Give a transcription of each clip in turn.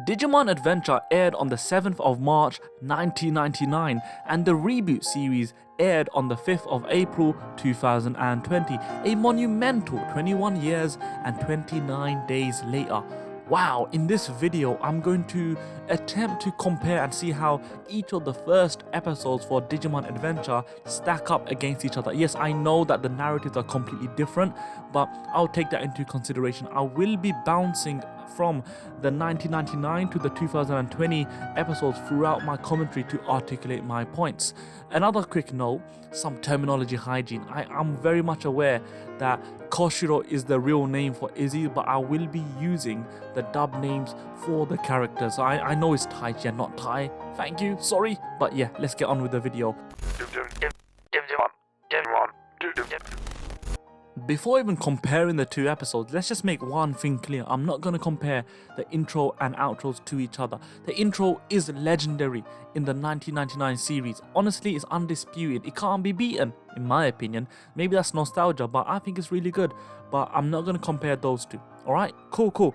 Digimon Adventure aired on the 7th of March 1999 and the reboot series aired on the 5th of April 2020, a monumental 21 years and 29 days later. Wow, in this video I'm going to attempt to compare and see how each of the first episodes for Digimon Adventure stack up against each other. Yes, I know that the narratives are completely different, but I'll take that into consideration. I will be bouncing from the 1999 to the 2020 episodes throughout my commentary to articulate my points. Another quick note, some terminology hygiene. I am very much aware that Koshiro is the real name for Izzy, but I will be using the dub names for the characters. I know it's Taichi and not Tai. Thank you, sorry. But yeah, let's get on with the video. Before even comparing the two episodes, let's just make one thing clear. I'm not going to compare the intro and outros to each other. The intro is legendary in the 1999 series. Honestly, it's undisputed. It can't be beaten, in my opinion. Maybe that's nostalgia, but I think it's really good. But I'm not going to compare those two. Alright, cool.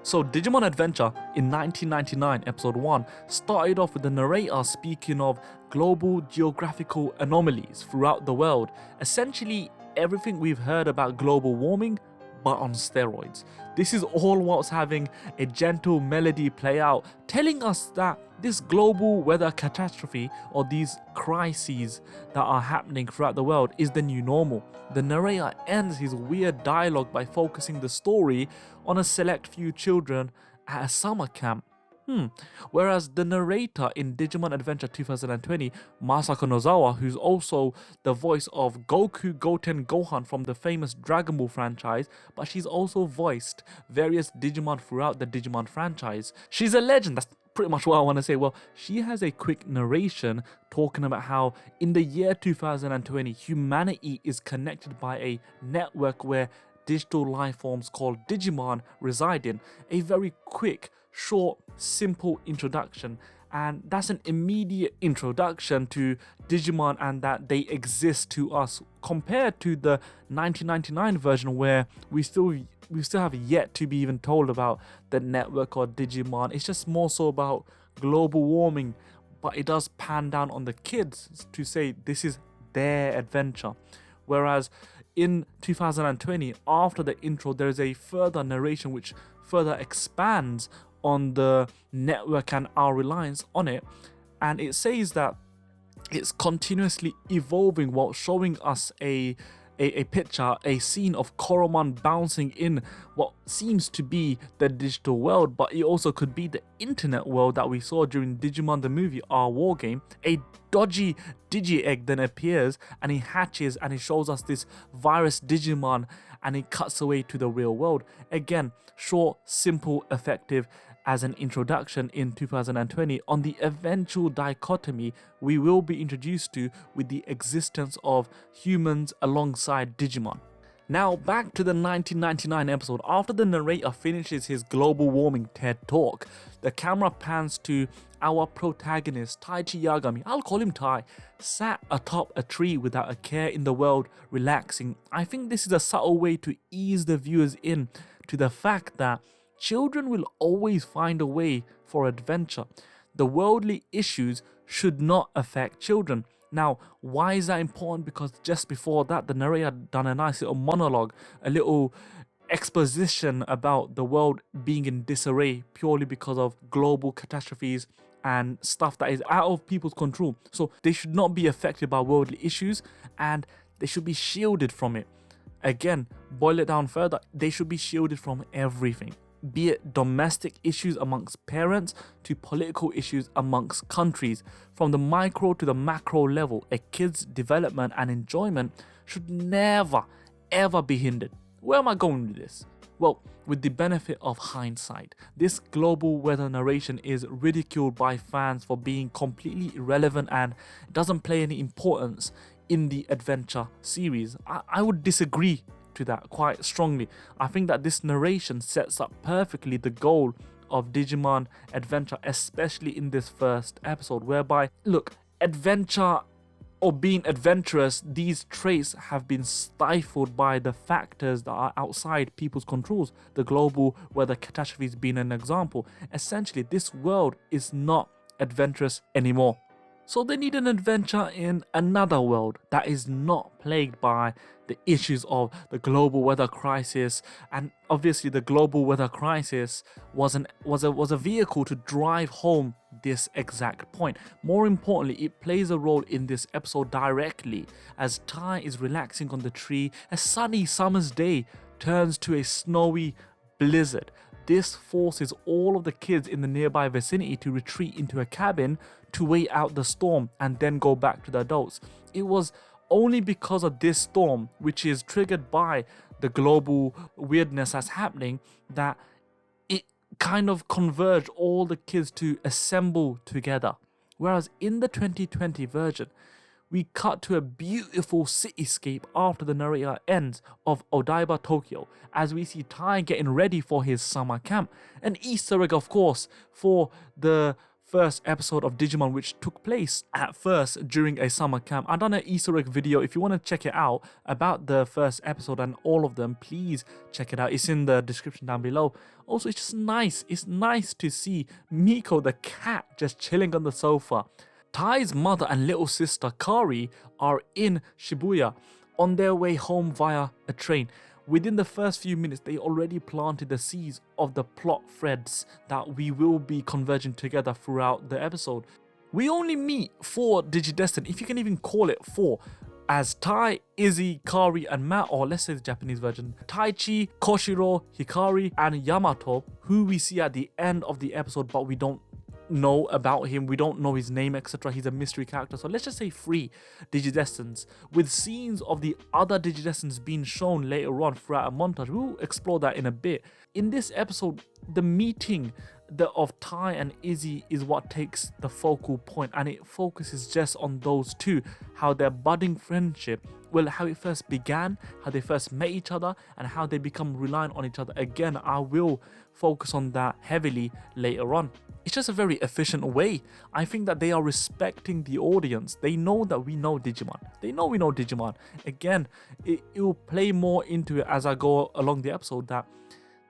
So Digimon Adventure in 1999 episode 1 started off with the narrator speaking of global geographical anomalies throughout the world. Essentially, everything we've heard about global warming, but on steroids. This is all whilst having a gentle melody play out, telling us that this global weather catastrophe or these crises that are happening throughout the world is the new normal. The narrator ends his weird dialogue by focusing the story on a select few children at a summer camp. Whereas the narrator in Digimon Adventure 2020, Masako Nozawa, who's also the voice of Goku, Goten, Gohan from the famous Dragon Ball franchise, but she's also voiced various Digimon throughout the Digimon franchise. She's a legend, that's pretty much what I want to say. Well, she has a quick narration talking about how in the year 2020, humanity is connected by a network where digital life forms called Digimon reside in. A very quick, short, simple introduction, and that's an immediate introduction to Digimon and that they exist to us, compared to the 1999 version where we still have yet to be even told about the network or Digimon. It's just more so about global warming, but it does pan down on the kids to say this is their adventure. Whereas in 2020, after the intro, there is a further narration which further expands on the network and our reliance on it, and it says that it's continuously evolving while showing us a picture, a scene of Koromon bouncing in what seems to be the digital world, but it also could be the internet world that we saw during Digimon the movie, our war game. A dodgy Digi-Egg then appears and he hatches and it shows us this virus Digimon and it cuts away to the real world. Again, short, simple, effective as an introduction in 2020 on the eventual dichotomy we will be introduced to with the existence of humans alongside Digimon. Now back to the 1999 episode. After the narrator finishes his global warming TED talk, the camera pans to our protagonist Taichi Yagami, I'll call him Tai, sat atop a tree without a care in the world, relaxing. I think this is a subtle way to ease the viewers in to the fact that children will always find a way for adventure. The worldly issues should not affect children. Now, why is that important? Because just before that, the narrator done a nice little monologue, a little exposition about the world being in disarray purely because of global catastrophes and stuff that is out of people's control. So they should not be affected by worldly issues and they should be shielded from it. Again, boil it down further, they should be shielded from everything. Be it domestic issues amongst parents to political issues amongst countries. From the micro to the macro level, a kid's development and enjoyment should never ever be hindered. Where am I going with this? Well, with the benefit of hindsight, this global weather narration is ridiculed by fans for being completely irrelevant and doesn't play any importance in the adventure series. I would disagree to that quite strongly. I think that this narration sets up perfectly the goal of Digimon Adventure, especially in this first episode, whereby, look, adventure or being adventurous, these traits have been stifled by the factors that are outside people's controls. The global weather catastrophes being an example. Essentially, this world is not adventurous anymore. So they need an adventure in another world that is not plagued by the issues of the global weather crisis. And obviously the global weather crisis was a vehicle to drive home this exact point. More importantly, it plays a role in this episode directly as Tai is relaxing on the tree. A sunny summer's day turns to a snowy blizzard. This forces all of the kids in the nearby vicinity to retreat into a cabin to wait out the storm and then go back to the adults. It was only because of this storm, which is triggered by the global weirdness that's happening, that it kind of converged all the kids to assemble together. Whereas in the 2020 version, we cut to a beautiful cityscape after the narrator ends of Odaiba, Tokyo, as we see Tai getting ready for his summer camp. An Easter egg, of course, for the first episode of Digimon, which took place at first during a summer camp. I've done an Easter egg video. If you want to check it out about the first episode and all of them, please check it out. It's in the description down below. Also, it's just nice. It's nice to see Miko the cat just chilling on the sofa. Tai's mother and little sister Kari are in Shibuya on their way home via a train. Within the first few minutes, they already planted the seeds of the plot threads that we will be converging together throughout the episode. We only meet 4 Digidestined, if you can even call it 4, as Tai, Izzy, Kari and Matt, or let's say the Japanese version, Taichi, Koshiro, Hikari and Yamato, who we see at the end of the episode but we don't know about him, we don't know his name, etc. He's a mystery character. So let's just say 3 Digidestins, with scenes of the other Digidestins being shown later on throughout a montage. We'll explore that in a bit. In this episode, the meeting of Tai and Izzy is what takes the focal point, and it focuses just on those two, how their budding friendship, well, how it first began, how they first met each other, and how they become reliant on each other. Again, I will focus on that heavily later on. It's just a very efficient way. I think that they are respecting the audience. They know that we know Digimon. They know we know Digimon. Again, it will play more into it as I go along the episode, that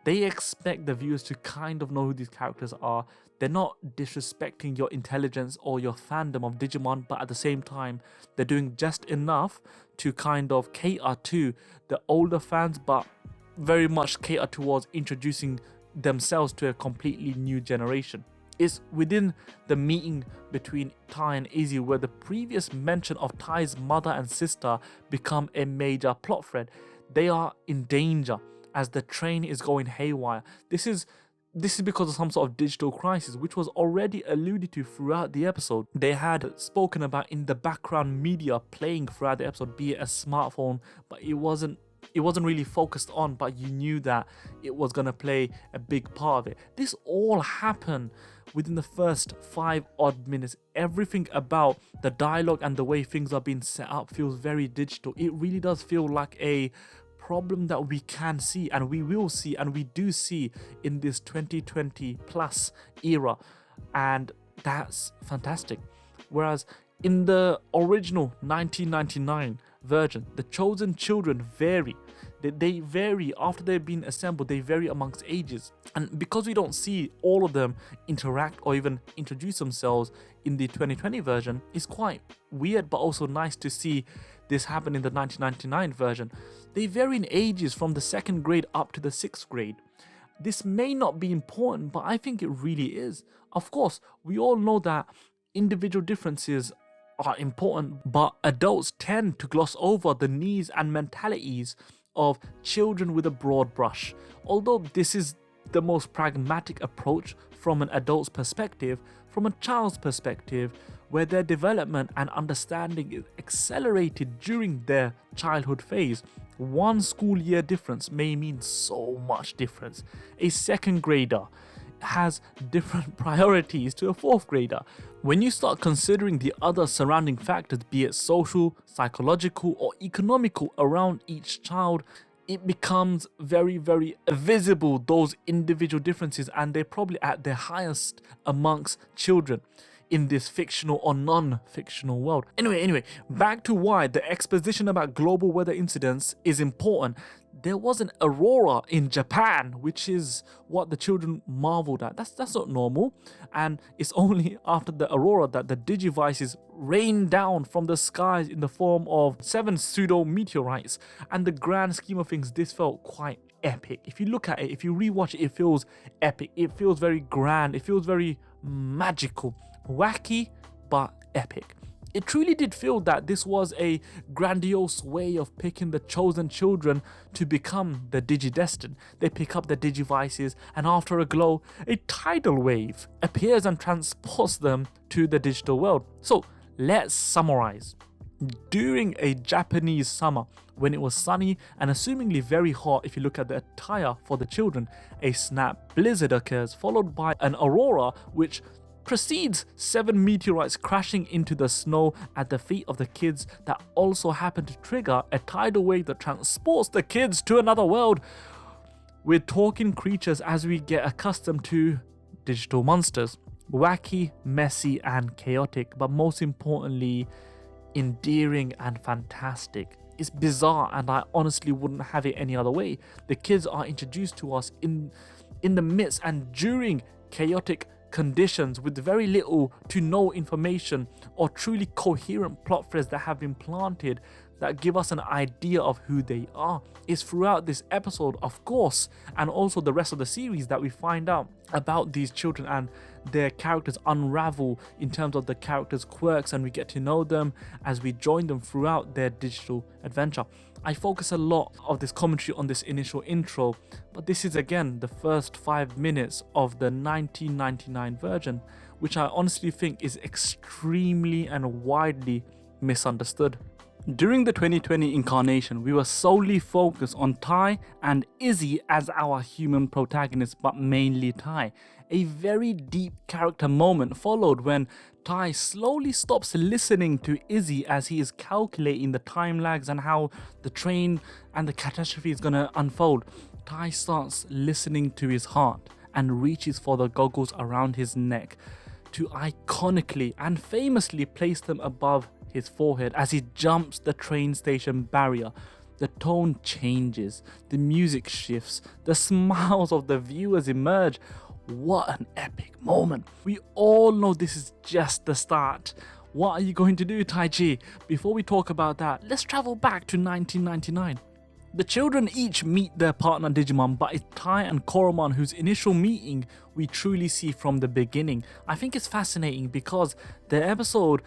they expect the viewers to kind of know who these characters are. They're not disrespecting your intelligence or your fandom of Digimon, but at the same time, they're doing just enough to kind of cater to the older fans, but very much cater towards introducing themselves to a completely new generation. It's within the meeting between Tai and Izzy where the previous mention of Tai's mother and sister become a major plot thread. They are in danger as the train is going haywire. This is because of some sort of digital crisis, which was already alluded to throughout the episode. They had spoken about in the background media playing throughout the episode, be it a smartphone, but it wasn't really focused on, but you knew that it was going to play a big part of it. This all happened within the first 5 odd minutes. Everything about the dialogue and the way things are being set up feels very digital. It really does feel like a problem that we can see, and we will see, and we do see in this 2020 plus era, and that's fantastic. Whereas in the original 1999 version, the chosen children vary. They vary after they've been assembled. They vary amongst ages, and because we don't see all of them interact or even introduce themselves in the 2020 version, it's quite weird but also nice to see this happen in the 1999 version. They vary in ages from the 2nd grade up to the 6th grade. This may not be important, but I think it really is. Of course, we all know that individual differences are important, but adults tend to gloss over the needs and mentalities of children with a broad brush. Although this is the most pragmatic approach from an adult's perspective, from a child's perspective, where their development and understanding is accelerated during their childhood phase, one school year difference may mean so much difference. A 2nd grader has different priorities to a 4th grader. When you start considering the other surrounding factors, be it social, psychological or economical around each child, it becomes very, very visible, those individual differences, and they're probably at their highest amongst children. in this fictional or non-fictional world. Anyway, back to why the exposition about global weather incidents is important. There was an aurora in Japan, which is what the children marveled at. That's not normal. And it's only after the aurora that the Digivices rain down from the skies in the form of 7 pseudo meteorites. And the grand scheme of things, this felt quite epic. If you look at it, if you rewatch it, it feels epic. It feels very grand. It feels very magical, wacky, but epic. It truly did feel that this was a grandiose way of picking the chosen children to become the Digidestined. They pick up the Digivices, and after a glow, a tidal wave appears and transports them to the digital world. So let's summarize. During a Japanese summer, when it was sunny and assumingly very hot if you look at the attire for the children, a snap blizzard occurs, followed by an aurora which precedes 7 meteorites crashing into the snow at the feet of the kids, that also happen to trigger a tidal wave that transports the kids to another world with talking creatures as we get accustomed to digital monsters. Wacky, messy and chaotic, but most importantly, endearing and fantastic. It's bizarre, and I honestly wouldn't have it any other way. The kids are introduced to us in the midst and during chaotic conditions with very little to no information or truly coherent plot threads that have been planted that give us an idea of who they are. It's throughout this episode, of course, and also the rest of the series that we find out about these children and their characters unravel in terms of the characters' quirks, and we get to know them as we join them throughout their digital adventure. I focus a lot of this commentary on this initial intro, but this is again the first 5 minutes of the 1999 version, which I honestly think is extremely and widely misunderstood. During the 2020 incarnation, we were solely focused on Tai and Izzy as our human protagonists, but mainly Tai. A very deep character moment followed when Tai slowly stops listening to Izzy as he is calculating the time lags and how the train and the catastrophe is going to unfold. Tai starts listening to his heart and reaches for the goggles around his neck to iconically and famously place them above his forehead as he jumps the train station barrier. The tone changes, the music shifts, the smiles of the viewers emerge. What an epic moment. We all know this is just the start. What are you going to do, Taiji? Before we talk about that, let's travel back to 1999. The children each meet their partner Digimon, but it's Tai and Koromon whose initial meeting we truly see from the beginning. I think it's fascinating because the episode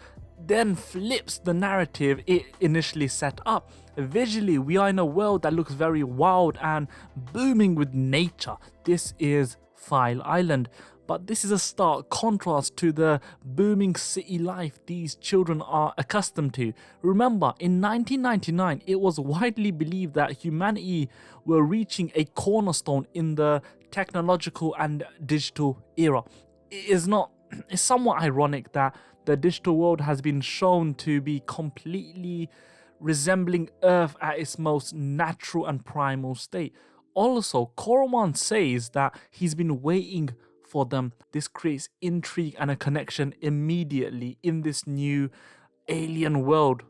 then flips the narrative it initially set up. Visually, we are in a world that looks very wild and booming with nature. This is File Island, but this is a stark contrast to the booming city life these children are accustomed to. Remember, in 1999, it was widely believed that humanity were reaching a cornerstone in the technological and digital era. It's somewhat ironic that the digital world has been shown to be completely resembling Earth at its most natural and primal state. Also, Koromon says that he's been waiting for them. This creates intrigue and a connection immediately in this new alien world.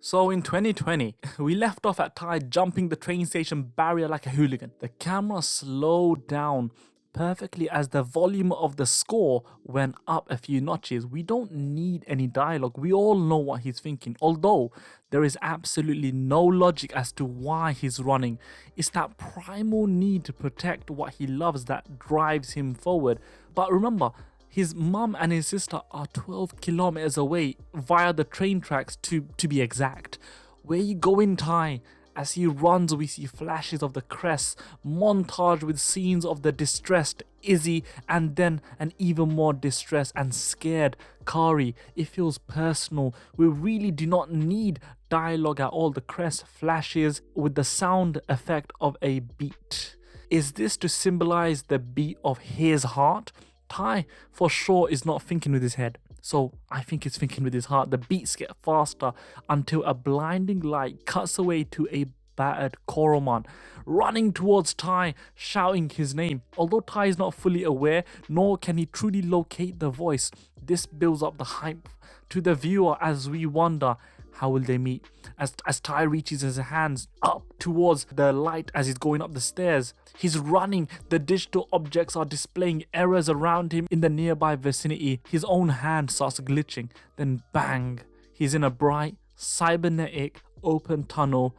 So in 2020, we left off at Tai jumping the train station barrier like a hooligan. The camera slowed down perfectly as the volume of the score went up a few notches. We don't need any dialogue. We all know what he's thinking. Although there is absolutely no logic as to why he's running. It's that primal need to protect what he loves that drives him forward. But remember, his mum and his sister are 12 kilometers away via the train tracks to be exact. Where you going, Tai? As he runs, we see flashes of the crest, montage with scenes of the distressed Izzy, and then an even more distressed and scared Kari. It feels personal. We really do not need dialogue at all. The crest flashes with the sound effect of a beat. Is this to symbolize the beat of his heart? Tai for sure is not thinking with his head, so I think he's thinking with his heart. The beats get faster until a blinding light cuts away to a battered Koromon, running towards Tai, shouting his name. Although Tai is not fully aware, nor can he truly locate the voice, this builds up the hype to the viewer as we wonder, how will they meet? As Tai reaches his hands up towards the light as he's going up the stairs, he's running. The digital objects are displaying errors around him in the nearby vicinity. His own hand starts glitching. Then bang, he's in a bright, cybernetic, open tunnel.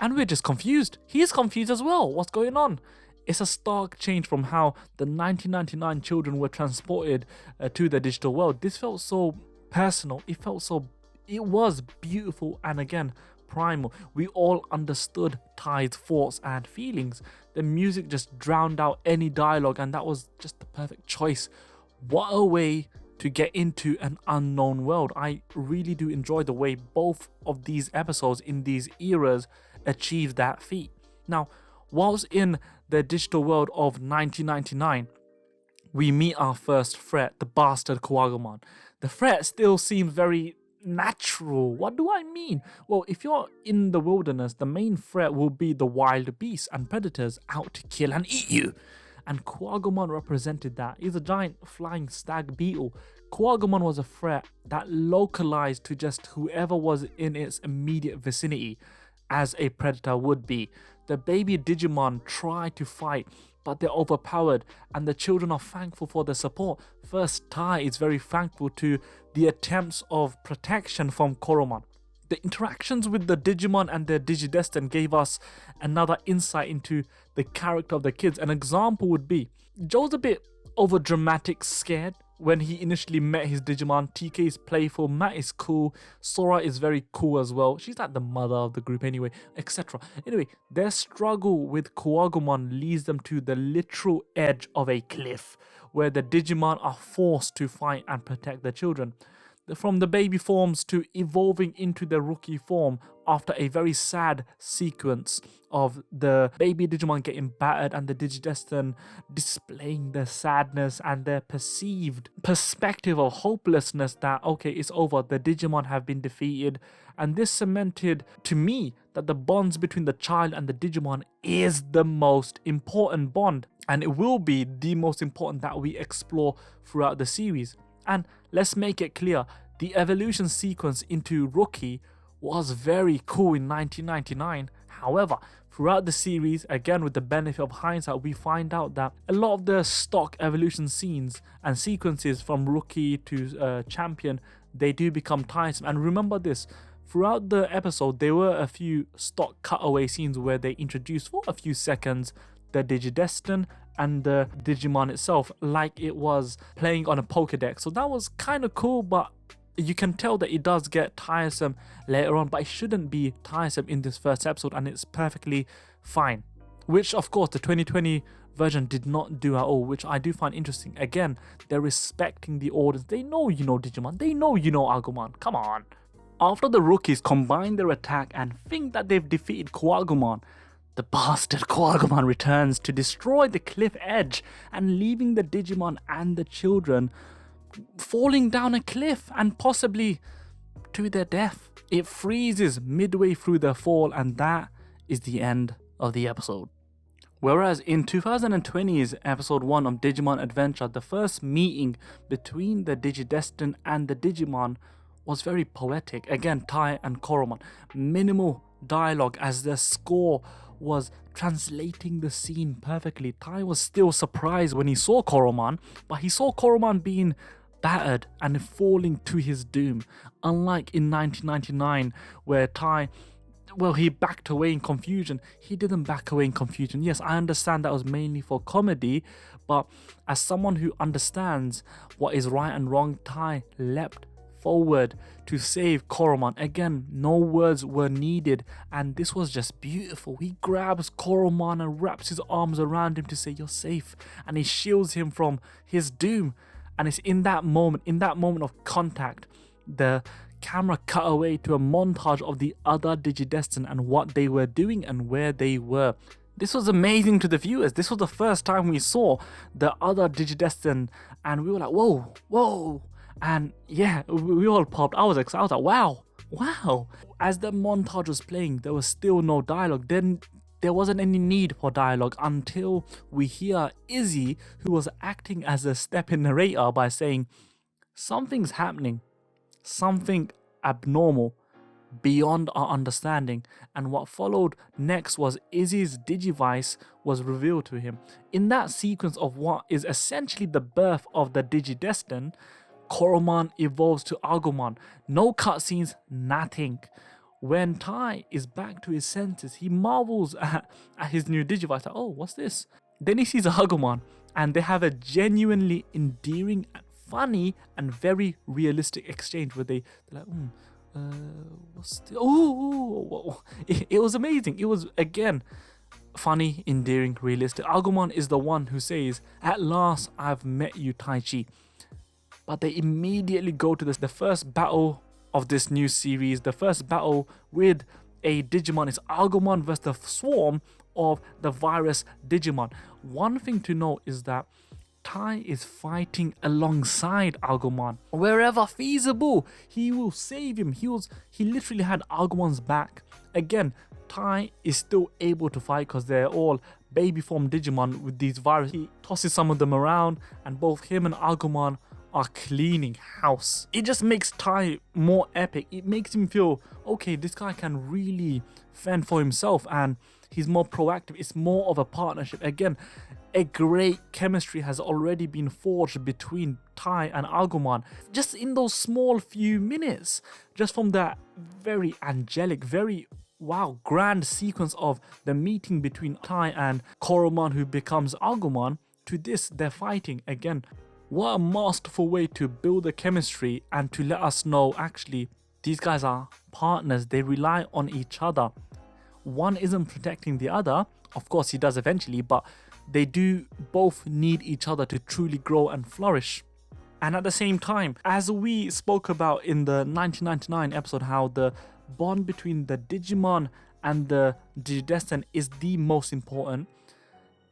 And we're just confused. He's confused as well. What's going on? It's a stark change from how the 1999 children were transported to the digital world. This felt so personal. It was beautiful and again primal. We all understood Tai's thoughts and feelings. The music just drowned out any dialogue, and that was just the perfect choice. What a way to get into an unknown world. I really do enjoy the way both of these episodes in these eras achieved that feat. Now, whilst in the digital world of 1999, we meet our first threat, the bastard Kuwagumon. The threat still seems very natural. What do I mean? Well, if you're in the wilderness, the main threat will be the wild beasts and predators out to kill and eat you. And Kuwagumon represented that. He's a giant flying stag beetle. Kuwagumon was a threat that localized to just whoever was in its immediate vicinity, as a predator would be. The baby Digimon try to fight, but they're overpowered, and the children are thankful for their support. First, Tai is very thankful to the attempts of protection from Koromon. The interactions with the Digimon and their Digidestin gave us another insight into the character of the kids. An example would be, Joe's a bit overdramatic scared when he initially met his Digimon. TK is playful, Matt is cool, Sora is very cool as well. She's like the mother of the group anyway, etc. Anyway, their struggle with Kuwagumon leads them to the literal edge of a cliff, where the Digimon are forced to fight and protect their children. From the baby forms to evolving into the rookie form after a very sad sequence of the baby Digimon getting battered and the Digidestin displaying their sadness and their perceived perspective of hopelessness that, okay, it's over, the Digimon have been defeated. And this cemented to me that the bonds between the child and the Digimon is the most important bond, and it will be the most important that we explore throughout the series. And let's make it clear, the evolution sequence into Rookie was very cool in 1999. However, throughout the series, again with the benefit of hindsight, we find out that a lot of the stock evolution scenes and sequences from Rookie to Champion, they do become tiresome. And remember this, throughout the episode, there were a few stock cutaway scenes where they introduced for a few seconds the Digidestin and the Digimon itself, like it was playing on a Pokédex. So that was kind of cool, but you can tell that it does get tiresome later on, but it shouldn't be tiresome in this first episode, and it's perfectly fine. Which, of course, the 2020 version did not do at all, which I do find interesting. Again, they're respecting the audience. They know you know Digimon. They know you know Agumon. Come on. After the rookies combine their attack and think that they've defeated Kuwagumon, the bastard Kuwagumon returns to destroy the cliff edge and leaving the Digimon and the children falling down a cliff and possibly to their death. It freezes midway through their fall, and that is the end of the episode. Whereas in 2020's episode 1 of Digimon Adventure, the first meeting between the Digidestin and the Digimon was very poetic. Again, Tai and Koromon. Minimal dialogue as the score was translating the scene perfectly. Tai was still surprised when he saw Koromon, but he saw Koromon being battered and falling to his doom. Unlike in 1999, where Tai, well, he backed away in confusion. He didn't back away in confusion. Yes, I understand that was mainly for comedy, but as someone who understands what is right and wrong, Tai leapt forward to save Koromon. Again, no words were needed, and this was just beautiful. He grabs Koromon and wraps his arms around him to say, "You're safe," and he shields him from his doom. And it's in that moment of contact, the camera cut away to a montage of the other Digidestin and what they were doing and where they were. This was amazing to the viewers. This was the first time we saw the other Digidestin, and we were like, whoa. And yeah, we all popped. I was excited. I was like, wow, Wow. As the montage was playing, there was still no dialogue. Then there wasn't any need for dialogue until we hear Izzy, who was acting as a step-in narrator, by saying, "Something's happening, something abnormal, beyond our understanding." And what followed next was Izzy's Digivice was revealed to him. In that sequence of what is essentially the birth of the Digidestin, Koromon evolves to Agumon. No cutscenes, nothing. When Tai is back to his senses, he marvels at his new Digivice. Like, oh, what's this? Then he sees Agumon, and they have a genuinely endearing, funny, and very realistic exchange where they're like, what's this? It was amazing. It was, again, funny, endearing, realistic. Agumon is the one who says, "At last, I've met you, Taichi." But they immediately go to the first battle of this new series. The first battle with a Digimon is Agumon versus the swarm of the virus Digimon. One thing to note is that Tai is fighting alongside Agumon. Wherever feasible, he will save him. He literally had Agumon's back. Again, Tai is still able to fight because they're all baby form Digimon with these viruses. He tosses some of them around, and both him and Agumon are cleaning house. It just makes Tai more epic. It makes him feel, okay, this guy can really fend for himself and he's more proactive. It's more of a partnership. Again, a great chemistry has already been forged between Tai and Agumon just in those small few minutes, just from that very angelic, very grand sequence of the meeting between Tai and Koromon, who becomes Agumon, to this, they're fighting again. What a masterful way to build the chemistry and to let us know, actually, these guys are partners. They rely on each other. One isn't protecting the other. Of course, he does eventually, but they do both need each other to truly grow and flourish. And at the same time, as we spoke about in the 1999 episode, how the bond between the Digimon and the Digidestin is the most important,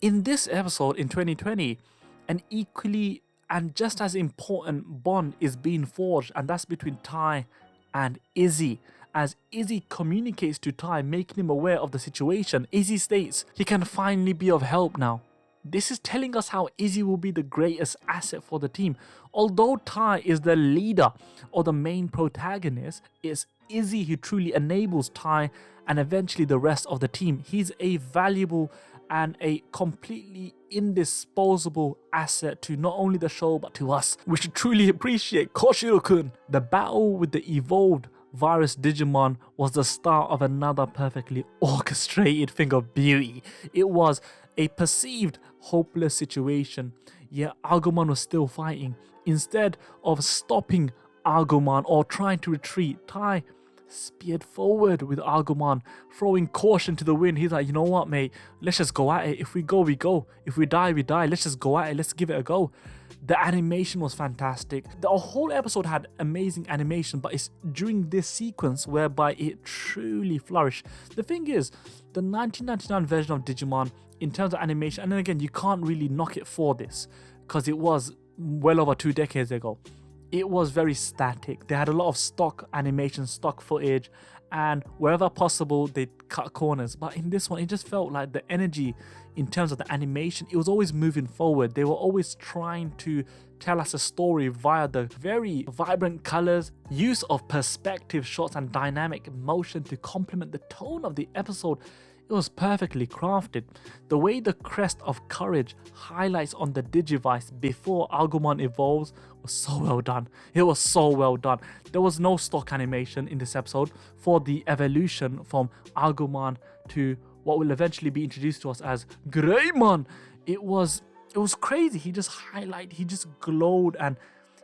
in this episode in 2020, an equally and just as important bond is being forged, and that's between Tai and Izzy. As Izzy communicates to Tai, making him aware of the situation, Izzy states he can finally be of help now. This is telling us how Izzy will be the greatest asset for the team. Although Tai is the leader or the main protagonist, it's Izzy who truly enables Tai and eventually the rest of the team. He's a valuable and a completely indisposable asset to not only the show but to us. We should truly appreciate Koshiro-kun. The battle with the evolved virus Digimon was the start of another perfectly orchestrated thing of beauty. It was a perceived hopeless situation, yet Agumon was still fighting. Instead of stopping Agumon or trying to retreat, Tai speared forward with Agumon, throwing caution to the wind. He's like, you know what, mate, let's just go at it. If we go, we go. If we die, we die. Let's just go at it. Let's give it a go. The animation was fantastic. The whole episode had amazing animation, but it's during this sequence whereby it truly flourished. The thing is, the 1999 version of Digimon, in terms of animation, and then again, you can't really knock it for this because it was well over 2 decades ago. It was very static. They had a lot of stock animation, stock footage, and wherever possible, they cut corners. But in this one, it just felt like the energy in terms of the animation, it was always moving forward. They were always trying to tell us a story via the very vibrant colors, use of perspective shots, and dynamic motion to complement the tone of the episode. It was perfectly crafted. The way the crest of courage highlights on the Digivice before Agumon evolves was so well done. It was so well done. There was no stock animation in this episode for the evolution from Agumon to what will eventually be introduced to us as Greymon. It was crazy. He just glowed, and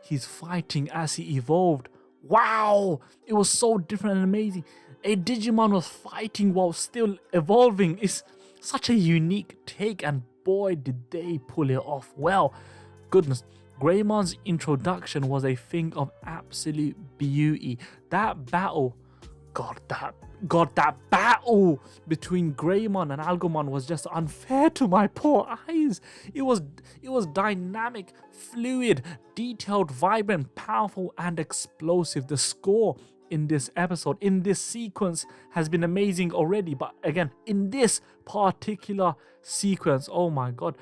he's fighting as he evolved. Wow! It was so different and amazing. A Digimon was fighting while still evolving. It's such a unique take, and boy did they pull it off well. Goodness, Greymon's introduction was a thing of absolute beauty. That battle, that battle between Greymon and Agumon was just unfair to my poor eyes. It was dynamic, fluid, detailed, vibrant, powerful, and explosive. The score in this episode, in this sequence, has been amazing already. But again, in this particular sequence, oh my god,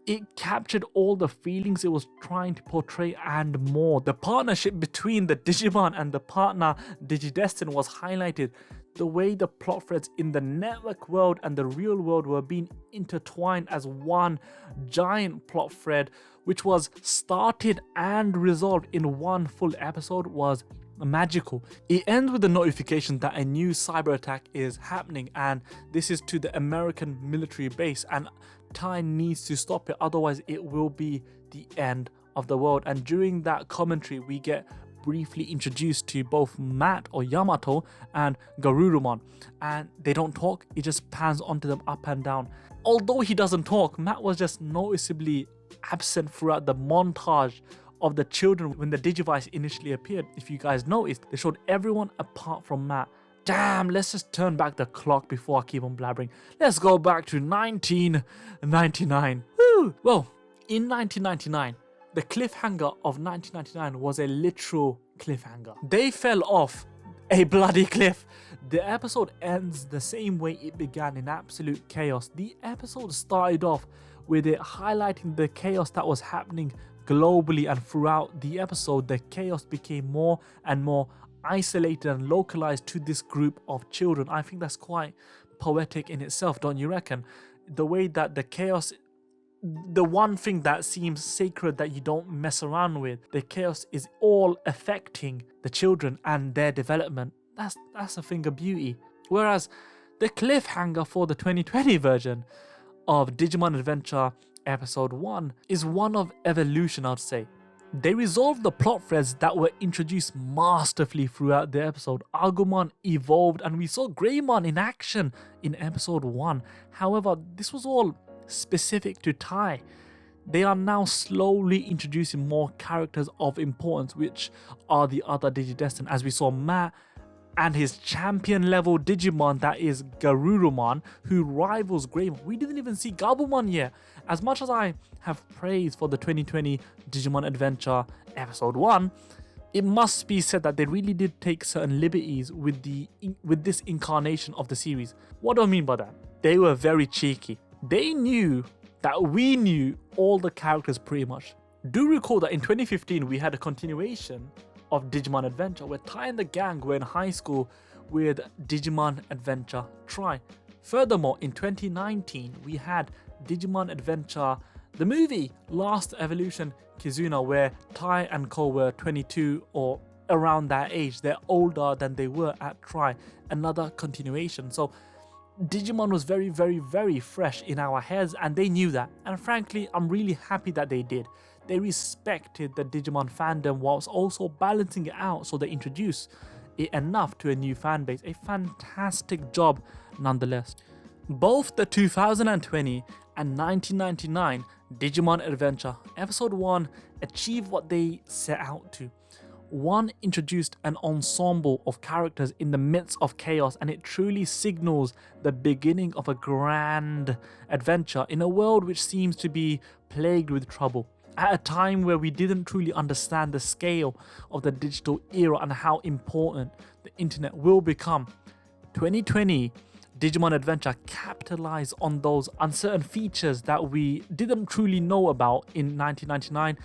it captured all the feelings it was trying to portray and more. The partnership between the Digimon and the partner Digidestin was highlighted. The way the plot threads in the network world and the real world were being intertwined as one giant plot thread, which was started and resolved in one full episode, was magical. It ends with the notification that a new cyber attack is happening, and this is to the American military base, and Tai needs to stop it, otherwise it will be the end of the world. And during that commentary, we get briefly introduced to both Matt or Yamato and Garurumon, and they don't talk, it just pans onto them up and down. Although he doesn't talk, Matt was just noticeably absent throughout the montage of the children when the Digivice initially appeared. If you guys noticed, they showed everyone apart from Matt. Damn, let's just turn back the clock before I keep on blabbering. Let's go back to 1999. Woo! Well, in 1999, the cliffhanger of 1999 was a literal cliffhanger. They fell off a bloody cliff. The episode ends the same way it began, in absolute chaos. The episode started off with it highlighting the chaos that was happening globally, and throughout the episode, the chaos became more and more isolated and localized to this group of children. I think that's quite poetic in itself, don't you reckon? The way that the chaos, the one thing that seems sacred that you don't mess around with, the chaos is all affecting the children and their development. That's a thing of beauty. Whereas the cliffhanger for the 2020 version of Digimon Adventure Episode 1 is one of evolution, I'd say. They resolved the plot threads that were introduced masterfully throughout the episode. Agumon evolved and we saw Greymon in action in episode 1. However, this was all specific to Tai. They are now slowly introducing more characters of importance, which are the other Digidestin, as we saw Matt and his champion level Digimon, that is Garurumon, who rivals Greymon. We didn't even see Gabumon yet. As much as I have praise for the 2020 Digimon Adventure Episode 1, it must be said that they really did take certain liberties with this incarnation of the series. What do I mean by that? They were very cheeky. They knew that we knew all the characters pretty much. Do recall that in 2015 we had a continuation of Digimon Adventure where Tai and the gang were in high school with Digimon Adventure Tri. Furthermore, in 2019 we had Digimon Adventure, the movie Last Evolution Kizuna, where Tai and Ko were 22 or around that age. They're older than they were at Tri. Another continuation. So Digimon was very, very, very fresh in our heads, and they knew that. And frankly, I'm really happy that they did. They respected the Digimon fandom whilst also balancing it out, so they introduced it enough to a new fan base. A fantastic job nonetheless. Both the 2020 and 1999 Digimon Adventure Episode 1 achieved what they set out to. One introduced an ensemble of characters in the midst of chaos, and it truly signals the beginning of a grand adventure in a world which seems to be plagued with trouble. At a time where we didn't truly understand the scale of the digital era and how important the internet will become, 2020 Digimon Adventure capitalized on those uncertain features that we didn't truly know about in 1999.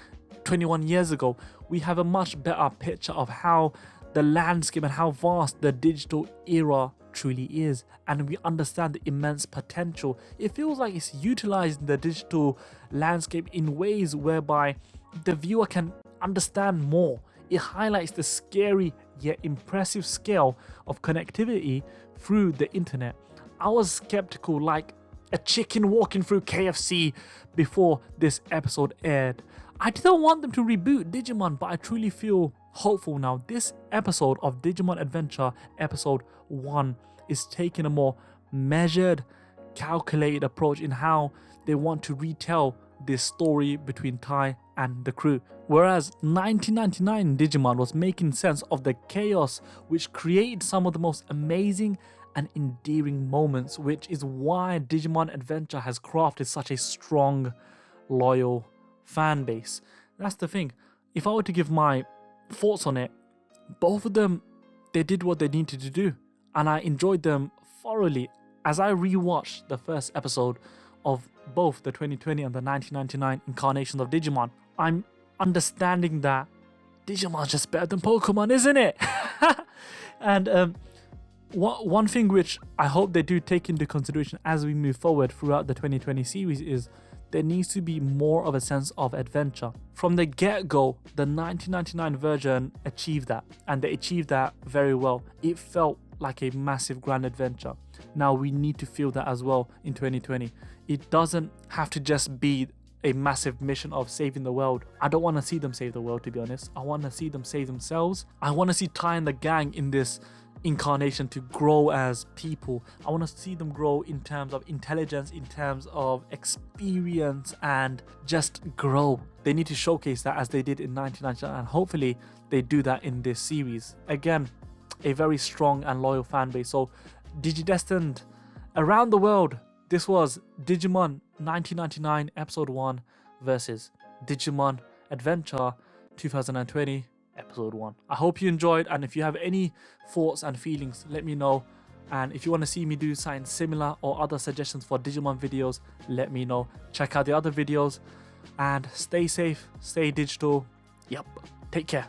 21 years ago, we have a much better picture of how the landscape and how vast the digital era truly is, and we understand the immense potential. It feels like it's utilizing the digital landscape in ways whereby the viewer can understand more. It highlights the scary yet impressive scale of connectivity through the internet. I was skeptical like a chicken walking through KFC before this episode aired. I didn't want them to reboot Digimon, but I truly feel hopeful now. This episode of Digimon Adventure Episode 1 is taking a more measured, calculated approach in how they want to retell this story between Tai and the crew. Whereas 1999 Digimon was making sense of the chaos which created some of the most amazing and endearing moments, which is why Digimon Adventure has crafted such a strong, loyal fan base. That's the thing. If I were to give my thoughts on it, both of them they did what they needed to do, and I enjoyed them thoroughly. As I rewatched the first episode of both the 2020 and the 1999 incarnations of Digimon, I'm understanding that Digimon's just better than Pokemon, isn't it? And one thing which I hope they do take into consideration as we move forward throughout the 2020 series is there needs to be more of a sense of adventure. From the get-go, the 1999 version achieved that, and they achieved that very well. It felt like a massive grand adventure. Now we need to feel that as well in 2020. It doesn't have to just be a massive mission of saving the world. I don't want to see them save the world, to be honest. I want to see them save themselves. I want to see Ty and the gang in this incarnation to grow as people. I want to see them grow in terms of intelligence, in terms of experience, and just grow. They need to showcase that as they did in 1999, and hopefully they do that in this series. Again, a very strong and loyal fan base. So Digidestined around the world, this was Digimon 1999 episode 1 versus Digimon Adventure 2020 episode 1. I hope you enjoyed, and if you have any thoughts and feelings, let me know. And if you want to see me do something similar or other suggestions for Digimon videos, let me know. Check out the other videos and stay safe, stay digital. Yep, take care.